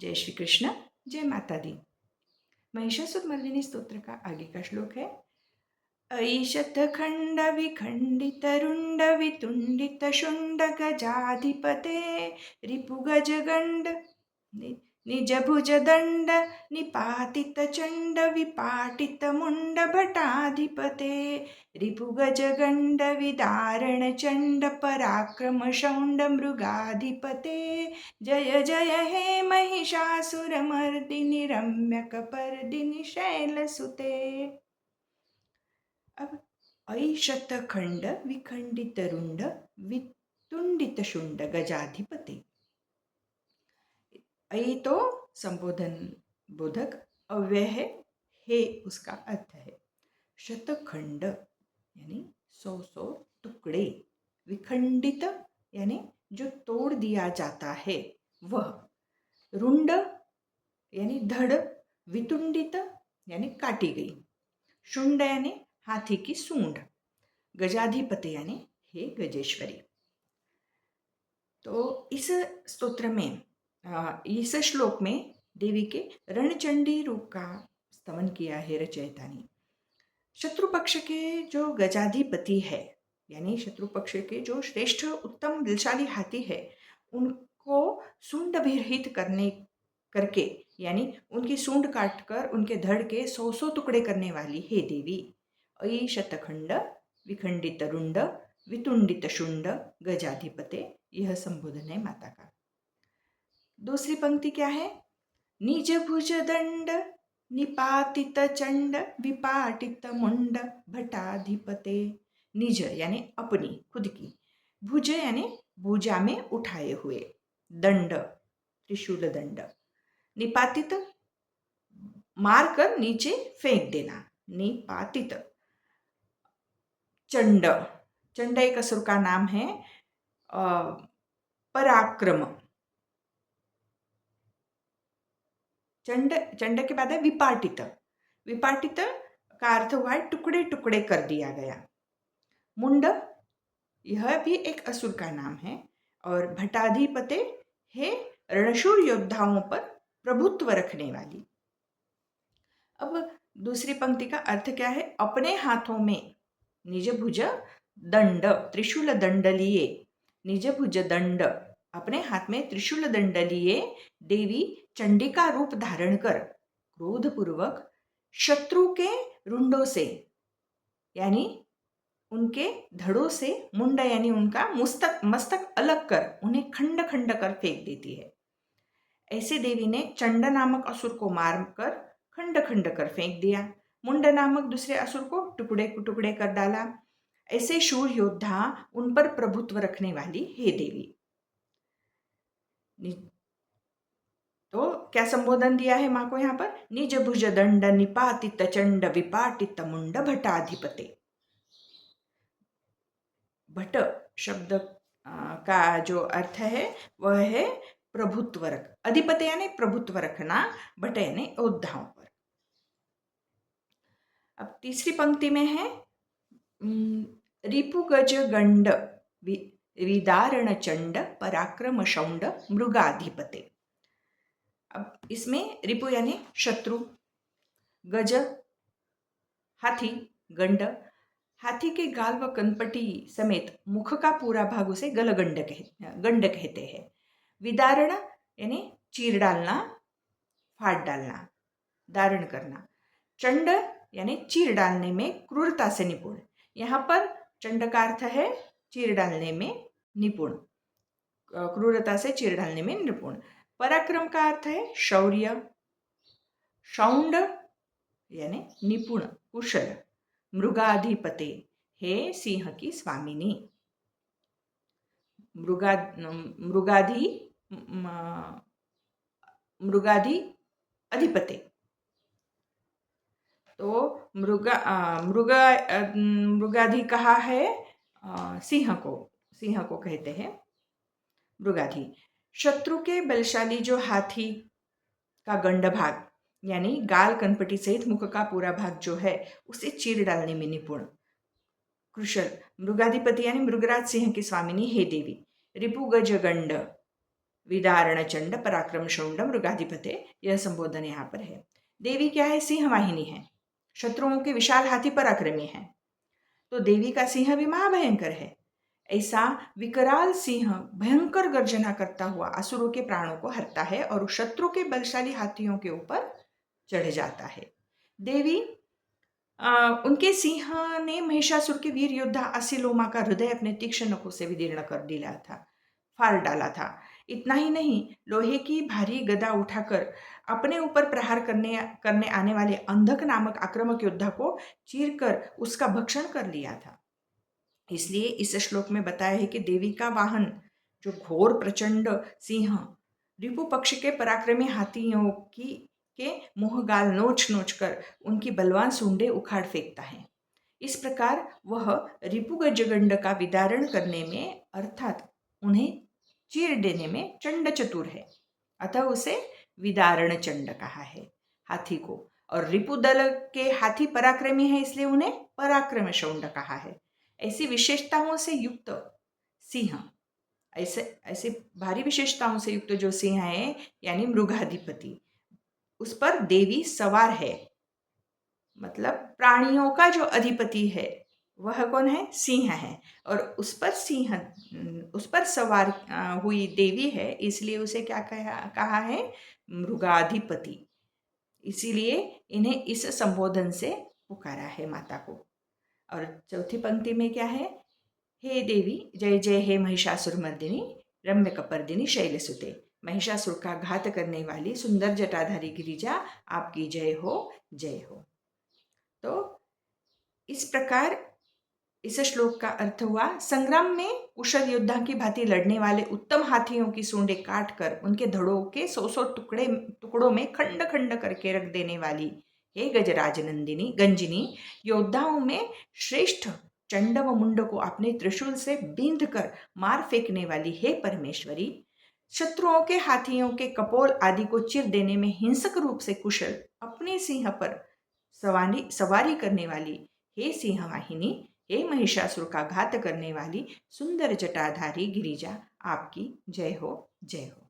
जय श्री कृष्ण, जय माता दी। महिषासुर मर्दिनी स्तोत्र का आगे का श्लोक है। ऐशत खंड विखंडित रुंड वितुंडित शुंड गजाधिपते रिपुगज गंड निज भुज दंड निपातित चंड विपाटित मुंड भटाधिपते रिपुगज गंड विदारण चंड पराक्रम शौंड मृगाधिपते जय जय हे महिषासुरमर्दिनि रम्यकपर्दिनि शैलसुते। अब ऐ शतखंड विखंडित रुंड वितुंडित शुंड गजाधिपति। ऐ तो संबोधन बोधक, अव्यय है, हे उसका अर्थ है। शतखंड यानी 100 टुकड़े, विखंडित यानी जो तोड़ दिया जाता है वह, रुंड यानी धड़, वितुंडित यानी काटी गई, शुंड यानी हाथी की सूंड, गजाधिपति यानी हे गजेश्वरी। तो इस स्तोत्र में, इस श्लोक में देवी के रणचंडी रूप का स्तवन किया है रचयिता ने। शत्रु पक्ष के जो गजाधिपति है, यानी शत्रु पक्ष के जो श्रेष्ठ उत्तम बलशाली हाथी है, उनको सूंड विरहित करके यानी उनकी सूंड काटकर उनके धड़ के 100 टुकड़े करने वाली हे देवी। ऐ शतखंड विखंडित रुंड वितुंडित शुंड गजाधिपते, यह संबोधन है माता का। दूसरी पंक्ति क्या है? निज भुज दंड निपातित चंड विपाटित मुंड भटाधिपते। निज यानी अपनी, खुद की, भुज यानी भुजा में उठाए हुए, दंड त्रिशूल दंड, निपातित मारकर नीचे फेंक देना, निपातित। चंड, चंड एक असुर का नाम है। पराक्रम, चंड, चंड के बाद है विपाटित। विपाटित का अर्थ हुआ है टुकड़े टुकड़े कर दिया गया। मुंड, यह भी एक असुर का नाम है। और भटाधिपते है रणशूर योद्धाओं पर प्रभुत्व रखने वाली। अब दूसरी पंक्ति का अर्थ क्या है? अपने हाथों में निज भुज दंड, त्रिशूल दंड लिए, निज भुज दंड, अपने हाथ में त्रिशूल दंड लिए देवी चंडिका रूप धारण कर क्रोधपूर्वक शत्रु के रुंडों से यानी उनके धड़ों से, मुंड यानी उनका मस्तक अलग कर उन्हें खंड खंड कर फेंक देती है। ऐसे देवी ने चंड नामक असुर को मारकर खंड खंड कर फेंक दिया, मुंड नामक दूसरे असुर को टुकड़े टुकड़े कर डाला। ऐसे शूर योद्धा, उन पर प्रभुत्व रखने वाली हे देवी। तो क्या संबोधन दिया है माँ को यहाँ पर? निज भुज दंड निपातित चंड विपाटित मुंड भटाधिपते। भट शब्द का जो अर्थ है वह है प्रभुत्व रख, अधिपति यानी प्रभुत्व रखना, भट यानी योद्धाओं पर। अब तीसरी पंक्ति में है रिपु गज गंड विदारण चंड पराक्रम शौंड मृगाधिपते। अब इसमें रिपु यानी शत्रु, गज हाथी, गंड हाथी के गाल व कनपटी समेत मुख का पूरा भाग उसे गलगंड गंड कहते हैं। विदारण यानी चीर डालना, फाड़ डालना, दारण करना। चंड यानी चीर डालने में क्रूरता से निपुण। यहाँ पर चंड का अर्थ है चीर डालने में निपुण, क्रूरता से चीर डालने में निपुण। पराक्रम का अर्थ है शौर्य। शौंड यानी निपुण, कुशल। मृगाधिपते, हे सिंह की स्वामिनी। मृगाधि अधिपते। तो मृगाधि कहा है सिंह को कहते हैं मृगाधि। शत्रु के बलशाली जो हाथी का गंड भाग यानी गाल कनपटी सहित मुख का पूरा भाग जो है उसे चीर डालने में निपुण, कुशल। मृगाधिपति यानी मृगराज सिंह की स्वामिनी हे देवी। रिपु गज गंड विदारण चंड पराक्रम शौंड मृगाधिपते, यह संबोधन यहाँ पर है। देवी क्या है? सिंह वाहिनी है, शत्रुओं के विशाल हाथी पराक्रमी है। तो देवी का सिंह भी महाभयंकर है। ऐसा विकराल सिंह भयंकर गर्जना करता हुआ असुरों के प्राणों को हरता है और शत्रु के बलशाली हाथियों के ऊपर चढ़ जाता है। देवी उनके सिंह ने महिषासुर के वीर योद्धा असिलोमा का हृदय अपने तीक्ष्ण नखों से विदीर्ण कर दिया था, फाड़ डाला था। इतना ही नहीं, लोहे की भारी गदा उठाकर अपने ऊपर प्रहार करने आने वाले अंधक नामक आक्रामक योद्धा को चीरकर उसका भक्षण कर लिया था। इसलिए इस श्लोक में बताया है कि देवी का वाहन जो घोर प्रचंड सिंह रिपु पक्ष के पराक्रमी हाथियों की के मुंहगाल नोच नोच कर उनकी बलवान सूंडें उखाड़ फेंकता है। इस प्रकार वह रिपुगजगंड का विदारण करने में अर्थात उन्हें चीर देने में चंड चतुर है, अतः उसे विदारण चंड कहा है हाथी को। और रिपुदल के हाथी पराक्रमी है, इसलिए उन्हें पराक्रम शौंड कहा है। ऐसी विशेषताओं से युक्त सिंह, ऐसे ऐसे भारी विशेषताओं से युक्त जो सिंह है यानी मृगाधिपति, उस पर देवी सवार है। मतलब प्राणियों का जो अधिपति है वह कौन है? सिंह है। और उस पर सवार हुई देवी है, इसलिए उसे क्या कहा है? मृगाधिपति। इसीलिए इन्हें इस संबोधन से पुकारा है माता को। और चौथी पंक्ति में क्या है? हे देवी जय जय हे महिषासुरमर्दिनी रम्य कपर्दिनी शैलसुते, महिषासुर का घात करने वाली सुंदर जटाधारी गिरिजा आपकी जय हो, जय हो। तो इस प्रकार इस श्लोक का अर्थ हुआ, संग्राम में कुशल योद्धा की भांति लड़ने वाले उत्तम हाथियों की सूंडें काट कर उनके धड़ों के 100 टुकड़ों में खंड खंड करके रख देने वाली हे गजराज नंदिनी गंजिनी, योद्धाओं में श्रेष्ठ चंड व मुंड को अपने त्रिशूल से बींध कर मार फेंकने वाली हे परमेश्वरी, शत्रुओं के हाथियों के कपोल आदि को चिर देने में हिंसक रूप से कुशल अपने सिंह पर सवारी करने वाली हे सिंह वाहिनी, हे महिषासुर का घात करने वाली सुंदर जटाधारी गिरिजा आपकी जय हो, जय हो।